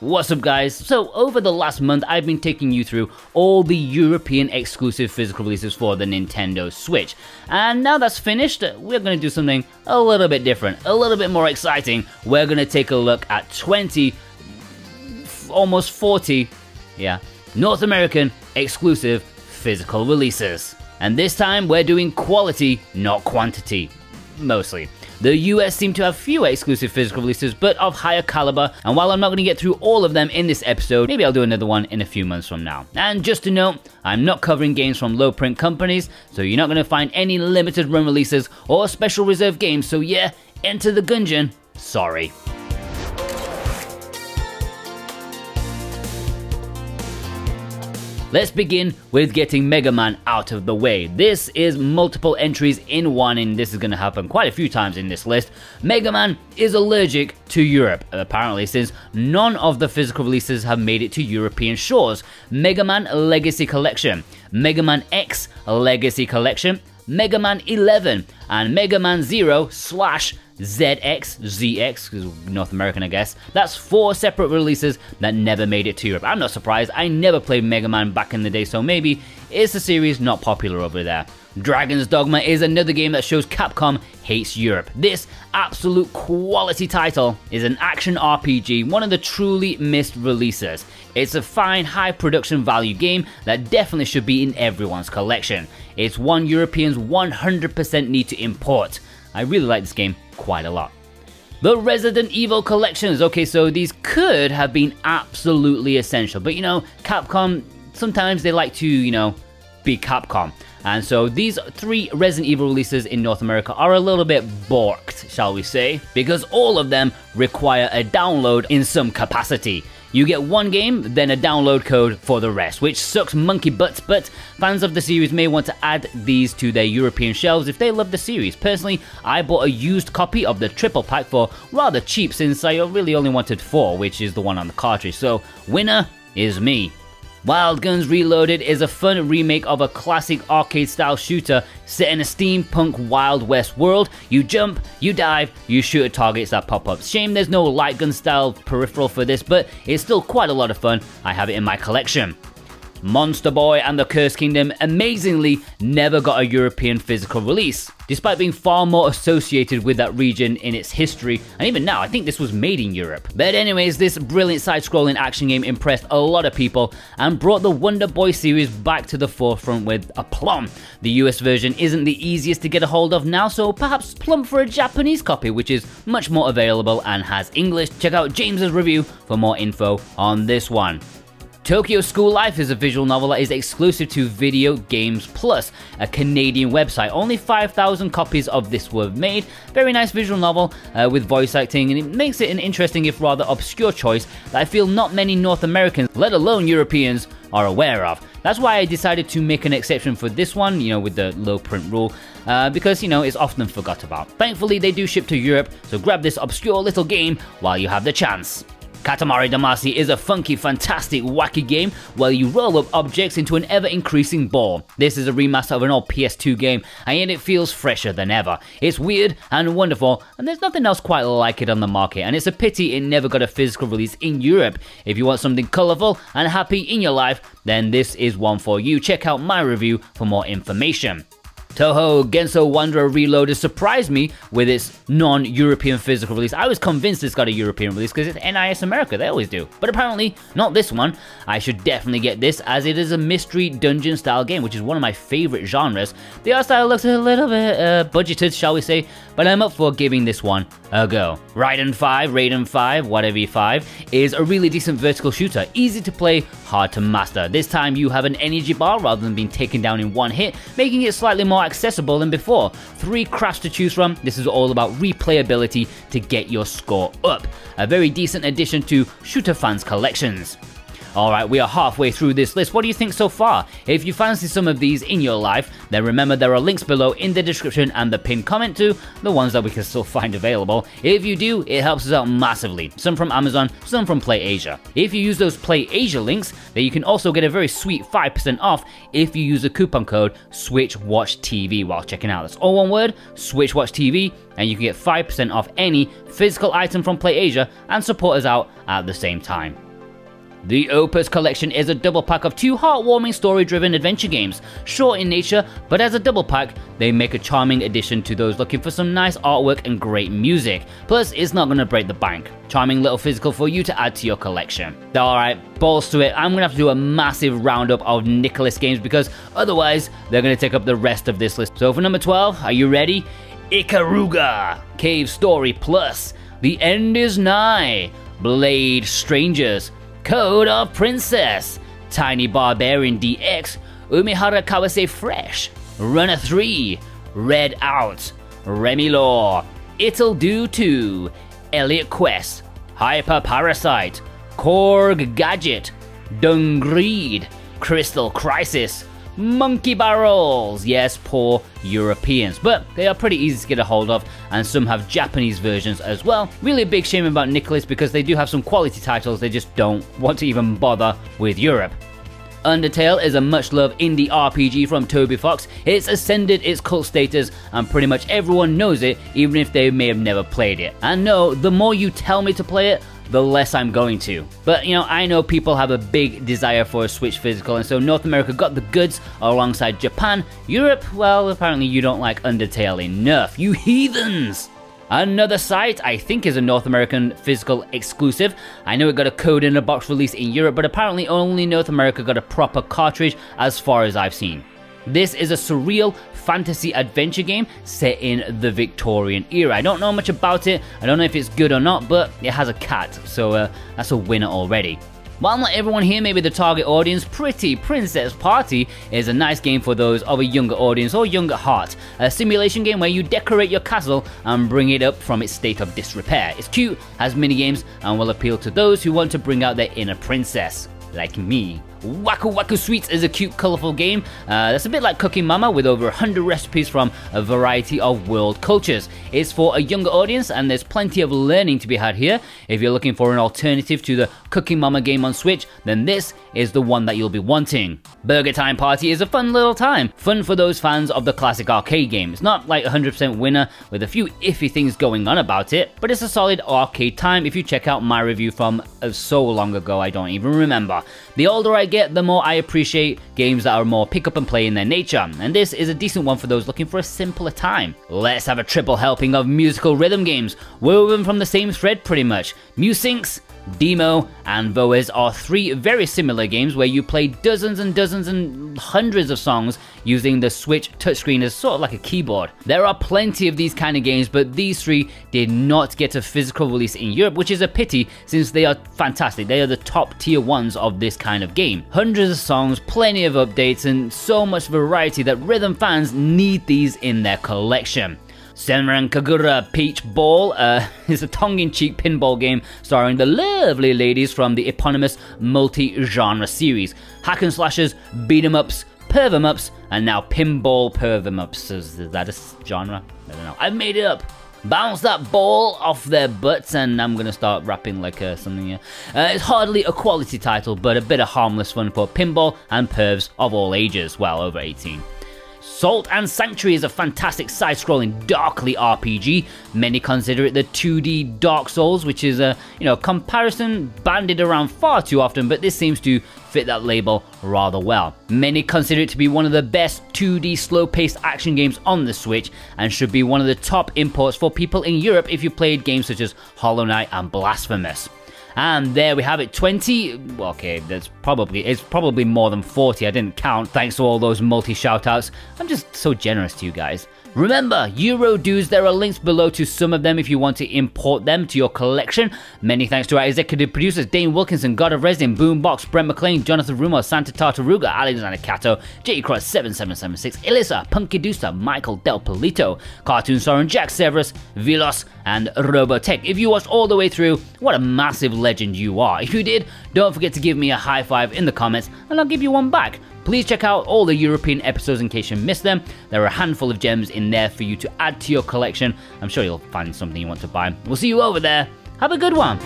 What's up guys? So over the last month I've been taking you through all the European exclusive physical releases for the Nintendo Switch, and now that's finished we're going to do something a little bit different, a little bit more exciting. We're going to take a look at 20, almost 40, North American exclusive physical releases. And this time we're doing quality, not quantity, mostly. The US seem to have fewer exclusive physical releases, but of higher caliber, and while I'm not going to get through all of them in this episode, maybe I'll do another one in a few months from now. And just to note, I'm not covering games from low print companies, so you're not going to find any limited run releases or special reserve games, so yeah, enter the gungeon, sorry. Let's begin with getting Mega Man out of the way. This is multiple entries in one, and this is going to happen quite a few times in this list. Mega Man is allergic to Europe, apparently, since none of the physical releases have made it to European shores. Mega Man Legacy Collection, Mega Man X Legacy Collection, Mega Man 11, and Mega Man 0/ZX, ZX, because North American I guess. That's 4 separate releases that never made it to Europe. I'm not surprised, I never played Mega Man back in the day, so maybe it's a series not popular over there. Dragon's Dogma is another game that shows Capcom hates Europe. This absolute quality title is an action RPG, one of the truly missed releases. It's a fine, high production value game that definitely should be in everyone's collection. It's one Europeans 100% need to import. I really like this game quite a lot. The Resident Evil collections. Okay, so these could have been absolutely essential, but you know, Capcom, sometimes they like to, be Capcom. And so these 3 Resident Evil releases in North America are a little bit borked, shall we say, because all of them require a download in some capacity. You get one game, then a download code for the rest, which sucks monkey butts, but fans of the series may want to add these to their European shelves if they love the series. Personally, I bought a used copy of the triple pack for rather cheap since I really only wanted 4, which is the one on the cartridge, so winner is me. Wild Guns Reloaded is a fun remake of a classic arcade-style shooter set in a steampunk Wild West world. You jump, you dive, you shoot at targets that pop up. Shame there's no light gun style peripheral for this, but it's still quite a lot of fun. I have it in my collection. Monster Boy and the Cursed Kingdom amazingly never got a European physical release, despite being far more associated with that region in its history, and even now I think this was made in Europe. But anyways, this brilliant side-scrolling action game impressed a lot of people and brought the Wonder Boy series back to the forefront with aplomb. The US version isn't the easiest to get a hold of now, so perhaps plump for a Japanese copy, which is much more available and has English. Check out James's review for more info on this one. Tokyo School Life is a visual novel that is exclusive to Video Games Plus, a Canadian website. Only 5,000 copies of this were made. Very nice visual novel with voice acting, and it makes it an interesting if rather obscure choice that I feel not many North Americans, let alone Europeans, are aware of. That's why I decided to make an exception for this one, with the low print rule, because, it's often forgot about. Thankfully, they do ship to Europe, so grab this obscure little game while you have the chance. Katamari Damacy is a funky, fantastic, wacky game where you roll up objects into an ever-increasing ball. This is a remaster of an old PS2 game, and yet it feels fresher than ever. It's weird and wonderful, and there's nothing else quite like it on the market, and it's a pity it never got a physical release in Europe. If you want something colourful and happy in your life, then this is one for you. Check out my review for more information. Touhou Genso Wanderer Reloaded surprised me with its non-European physical release. I was convinced it's got a European release because it's NIS America, they always do. But apparently, not this one. I should definitely get this as it is a mystery dungeon style game, which is one of my favourite genres. The art style looks a little bit budgeted, shall we say, but I'm up for giving this one a go. Raiden V, whatever you 5, is a really decent vertical shooter. Easy to play, hard to master. This time you have an energy bar rather than being taken down in one hit, making it slightly more accessible than before. 3 crafts to choose from. This is all about replayability to get your score up. A very decent addition to shooter fans' collections. Alright, we are halfway through this list. What do you think so far? If you fancy some of these in your life, then remember there are links below in the description and the pinned comment to the ones that we can still find available. If you do, it helps us out massively. Some from Amazon, some from PlayAsia. If you use those PlayAsia links, then you can also get a very sweet 5% off if you use the coupon code SwitchWatchTV while checking out. That's all one word, SwitchWatchTV, and you can get 5% off any physical item from PlayAsia and support us out at the same time. The Opus Collection is a double pack of 2 heartwarming story-driven adventure games, short in nature, but as a double pack, they make a charming addition to those looking for some nice artwork and great music. Plus, it's not gonna break the bank. Charming little physical for you to add to your collection. Alright, balls to it, I'm gonna have to do a massive roundup of Nicalis games because otherwise, they're gonna take up the rest of this list. So for number 12, are you ready? Ikaruga, Cave Story Plus, The End Is Nigh, Blade Strangers, Code of Princess, Tiny Barbarian DX, Umihara Kawase Fresh, Runner 3, Red Out, Remy Law, It'll Do 2, Elliot Quest, Hyper Parasite, Korg Gadget, Dungreed, Crystal Crisis, Monkey Barrels, yes, poor Europeans, but they are pretty easy to get a hold of, and some have Japanese versions as well. Really a big shame about Nicalis because they do have some quality titles, they just don't want to even bother with Europe. Undertale is a much-loved indie RPG from Toby Fox. It's ascended its cult status, and pretty much everyone knows it, even if they may have never played it. And no, the more you tell me to play it, the less I'm going to. But, you know, I know people have a big desire for a Switch physical, and so North America got the goods alongside Japan. Europe, well, apparently you don't like Undertale enough, you heathens! Another site, I think, is a North American physical exclusive. I know it got a code in a box release in Europe, but apparently only North America got a proper cartridge as far as I've seen. This is a surreal fantasy adventure game set in the Victorian era. I don't know much about it, I don't know if it's good or not, but it has a cat, so that's a winner already. While not everyone here may be the target audience, Pretty Princess Party is a nice game for those of a younger audience or younger heart. A simulation game where you decorate your castle and bring it up from its state of disrepair. It's cute, has minigames, and will appeal to those who want to bring out their inner princess, like me. Waku Waku Sweets is a cute, colourful game that's a bit like Cooking Mama with over 100 recipes from a variety of world cultures. It's for a younger audience and there's plenty of learning to be had here. If you're looking for an alternative to the Cooking Mama game on Switch, then this is the one that you'll be wanting. Burgertime Party is a fun little time, fun for those fans of the classic arcade game. It's not like 100% winner with a few iffy things going on about it, but it's a solid arcade time if you check out my review from so long ago I don't even remember. The older I get, the more I appreciate games that are more pick up and play in their nature, and this is a decent one for those looking for a simpler time. Let's have a triple helping of musical rhythm games, woven from the same thread pretty much. Musynx, Deemo, and Voez are 3 very similar games where you play dozens and dozens and hundreds of songs using the Switch touchscreen as sort of like a keyboard. There are plenty of these kind of games, but these 3 did not get a physical release in Europe, which is a pity since they are fantastic. They are the top tier ones of this kind of game. Hundreds of songs, plenty of updates, and so much variety that rhythm fans need these in their collection. Senran Kagura Peach Ball is a tongue-in-cheek pinball game starring the lovely ladies from the eponymous multi-genre series. Hack and slashers, beat-em-ups, perv-em-ups, and now pinball perv-em-ups. Is that a genre? I don't know. I've made it up. Bounce that ball off their butts, and I'm gonna start rapping like something here. It's hardly a quality title, but a bit of harmless fun for pinball and pervs of all ages, well over 18. Salt and Sanctuary is a fantastic side-scrolling darkly RPG. Many consider it the 2D Dark Souls, which is a comparison bandied around far too often, but this seems to fit that label rather well. Many consider it to be one of the best 2D slow-paced action games on the Switch, and should be one of the top imports for people in Europe if you played games such as Hollow Knight and Blasphemous. And there we have it, 20, okay, it's probably more than 40, I didn't count, thanks to all those multi-shoutouts. I'm just so generous to you guys. Remember, Euro dues, there are links below to some of them if you want to import them to your collection. Many thanks to our executive producers, Dane Wilkinson, God of Resin, Boombox, Brent McLean, Jonathan Rumo, Santa Tartaruga, Alexander Cato, J. Cross 7776, Elisa, Punky Dooster, Michael Del Polito, Cartoon Soren, Jack Severus, Vilos, and Robotech. If you watched all the way through, what a massive legend you are. If you did, don't forget to give me a high five in the comments, and I'll give you one back. Please check out all the European episodes in case you missed them. There are a handful of gems in there for you to add to your collection. I'm sure you'll find something you want to buy. We'll see you over there. Have a good one.